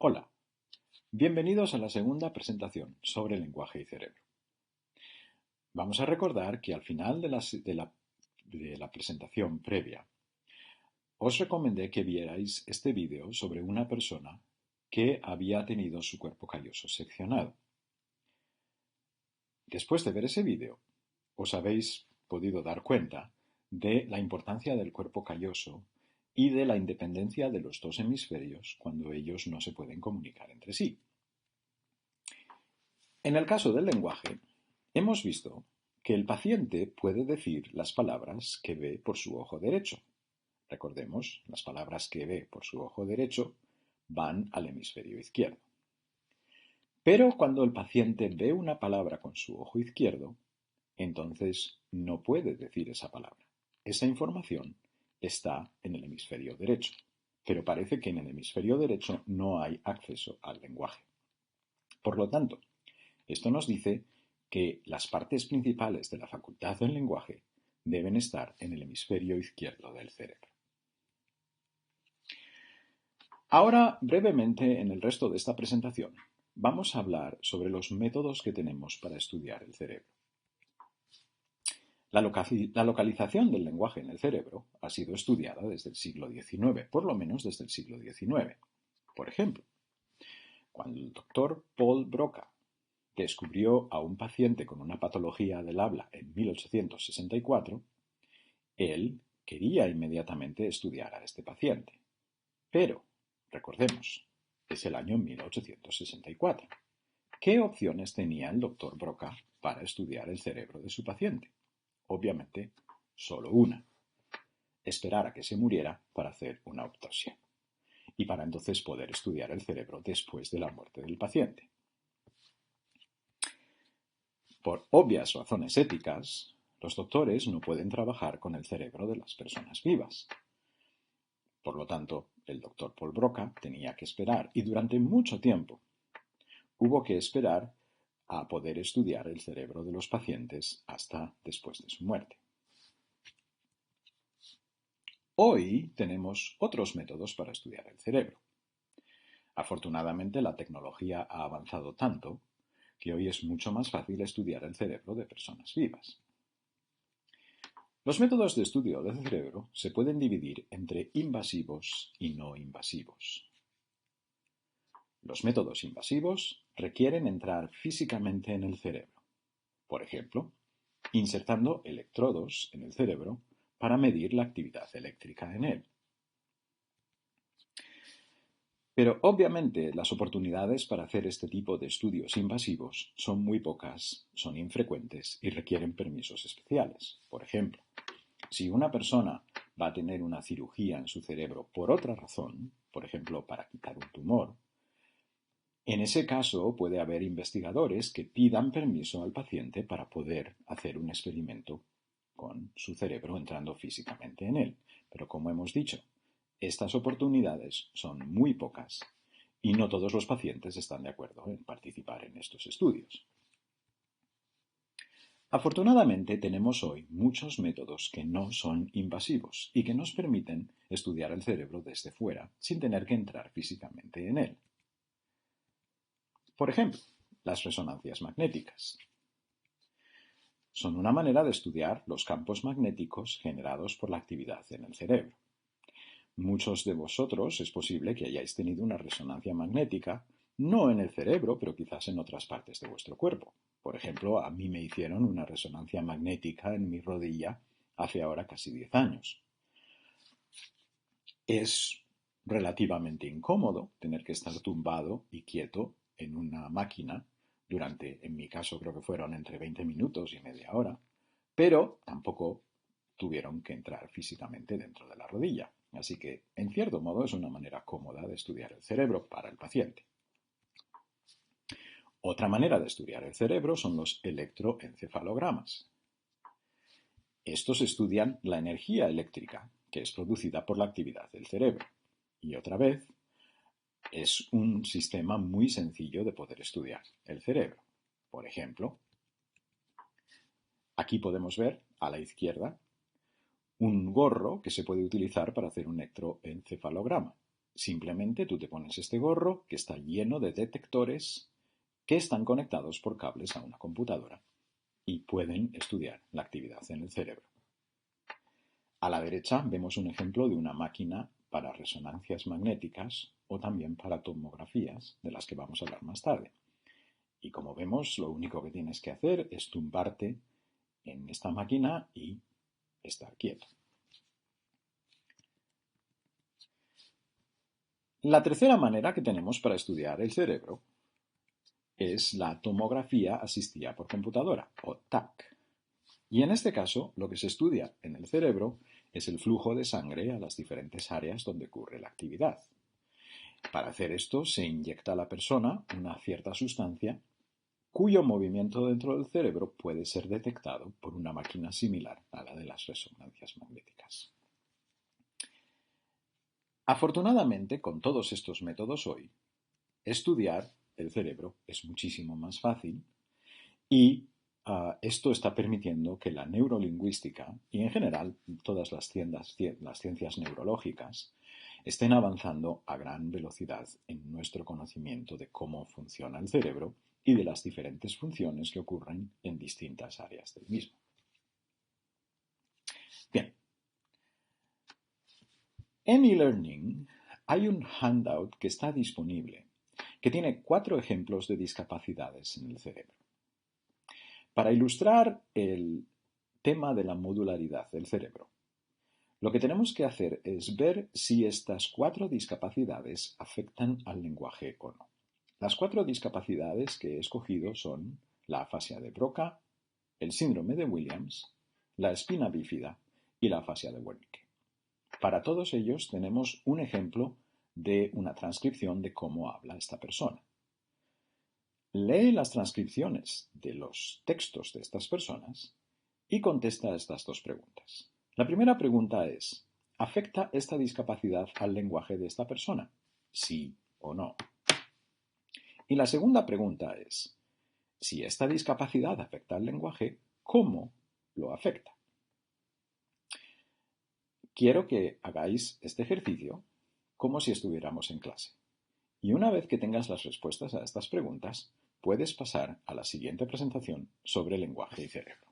Hola, bienvenidos a la segunda presentación sobre lenguaje y cerebro. Vamos a recordar que al final de la presentación previa os recomendé que vierais este vídeo sobre una persona que había tenido su cuerpo calloso seccionado. Después de ver ese vídeo, os habéis podido dar cuenta de la importancia del cuerpo calloso y de la independencia de los dos hemisferios cuando ellos no se pueden comunicar entre sí. En el caso del lenguaje, hemos visto que el paciente puede decir las palabras que ve por su ojo derecho. Recordemos, las palabras que ve por su ojo derecho van al hemisferio izquierdo. Pero cuando el paciente ve una palabra con su ojo izquierdo, entonces no puede decir esa palabra. Esa información está en el hemisferio derecho, pero parece que en el hemisferio derecho no hay acceso al lenguaje. Por lo tanto, esto nos dice que las partes principales de la facultad del lenguaje deben estar en el hemisferio izquierdo del cerebro. Ahora, brevemente, en el resto de esta presentación, vamos a hablar sobre los métodos que tenemos para estudiar el cerebro. La localización del lenguaje en el cerebro ha sido estudiada desde el siglo XIX, por lo menos desde el siglo XIX. Por ejemplo, cuando el doctor Paul Broca descubrió a un paciente con una patología del habla en 1864, él quería inmediatamente estudiar a este paciente. Pero, recordemos, es el año 1864. ¿Qué opciones tenía el doctor Broca para estudiar el cerebro de su paciente? Obviamente, solo una: esperar a que se muriera para hacer una autopsia y para entonces poder estudiar el cerebro después de la muerte del paciente. Por obvias razones éticas, los doctores no pueden trabajar con el cerebro de las personas vivas. Por lo tanto, el doctor Paul Broca tenía que esperar, y durante mucho tiempo hubo que esperar a poder estudiar el cerebro de los pacientes hasta después de su muerte. Hoy tenemos otros métodos para estudiar el cerebro. Afortunadamente, la tecnología ha avanzado tanto que hoy es mucho más fácil estudiar el cerebro de personas vivas. Los métodos de estudio del cerebro se pueden dividir entre invasivos y no invasivos. Los métodos invasivos requieren entrar físicamente en el cerebro. Por ejemplo, insertando electrodos en el cerebro para medir la actividad eléctrica en él. Pero obviamente las oportunidades para hacer este tipo de estudios invasivos son muy pocas, son infrecuentes y requieren permisos especiales. Por ejemplo, si una persona va a tener una cirugía en su cerebro por otra razón, por ejemplo, para quitar un tumor, en ese caso puede haber investigadores que pidan permiso al paciente para poder hacer un experimento con su cerebro entrando físicamente en él. Pero como hemos dicho, estas oportunidades son muy pocas y no todos los pacientes están de acuerdo en participar en estos estudios. Afortunadamente tenemos hoy muchos métodos que no son invasivos y que nos permiten estudiar el cerebro desde fuera sin tener que entrar físicamente en él. Por ejemplo, las resonancias magnéticas. Son una manera de estudiar los campos magnéticos generados por la actividad en el cerebro. Muchos de vosotros es posible que hayáis tenido una resonancia magnética, no en el cerebro, pero quizás en otras partes de vuestro cuerpo. Por ejemplo, a mí me hicieron una resonancia magnética en mi rodilla hace ahora casi 10 años. Es relativamente incómodo tener que estar tumbado y quieto en una máquina durante, en mi caso creo que fueron entre 20 minutos y media hora, pero tampoco tuvieron que entrar físicamente dentro de la rodilla. Así que, en cierto modo, es una manera cómoda de estudiar el cerebro para el paciente. Otra manera de estudiar el cerebro son los electroencefalogramas. Estos estudian la energía eléctrica que es producida por la actividad del cerebro. Y otra vez, es un sistema muy sencillo de poder estudiar el cerebro. Por ejemplo, aquí podemos ver a la izquierda un gorro que se puede utilizar para hacer un electroencefalograma. Simplemente tú te pones este gorro que está lleno de detectores que están conectados por cables a una computadora y pueden estudiar la actividad en el cerebro. A la derecha vemos un ejemplo de una máquina para resonancias magnéticas o también para tomografías, de las que vamos a hablar más tarde. Y como vemos, lo único que tienes que hacer es tumbarte en esta máquina y estar quieto. La tercera manera que tenemos para estudiar el cerebro es la tomografía asistida por computadora, o TAC. Y en este caso, lo que se estudia en el cerebro es el flujo de sangre a las diferentes áreas donde ocurre la actividad. Para hacer esto, se inyecta a la persona una cierta sustancia cuyo movimiento dentro del cerebro puede ser detectado por una máquina similar a la de las resonancias magnéticas. Afortunadamente, con todos estos métodos hoy, estudiar el cerebro es muchísimo más fácil y esto está permitiendo que la neurolingüística y en general todas las ciencias neurológicas estén avanzando a gran velocidad en nuestro conocimiento de cómo funciona el cerebro y de las diferentes funciones que ocurren en distintas áreas del mismo. Bien. En eLearning hay un handout que está disponible que tiene 4 ejemplos de discapacidades en el cerebro. Para ilustrar el tema de la modularidad del cerebro, lo que tenemos que hacer es ver si estas 4 discapacidades afectan al lenguaje o no. Las 4 discapacidades que he escogido son la afasia de Broca, el síndrome de Williams, la espina bífida y la afasia de Wernicke. Para todos ellos tenemos un ejemplo de una transcripción de cómo habla esta persona. Lee las transcripciones de los textos de estas personas y contesta a estas 2 preguntas. La primera pregunta es, ¿afecta esta discapacidad al lenguaje de esta persona? ¿Sí o no? Y la segunda pregunta es, si esta discapacidad afecta al lenguaje, ¿cómo lo afecta? Quiero que hagáis este ejercicio como si estuviéramos en clase. Y una vez que tengas las respuestas a estas preguntas, puedes pasar a la siguiente presentación sobre lenguaje y cerebro.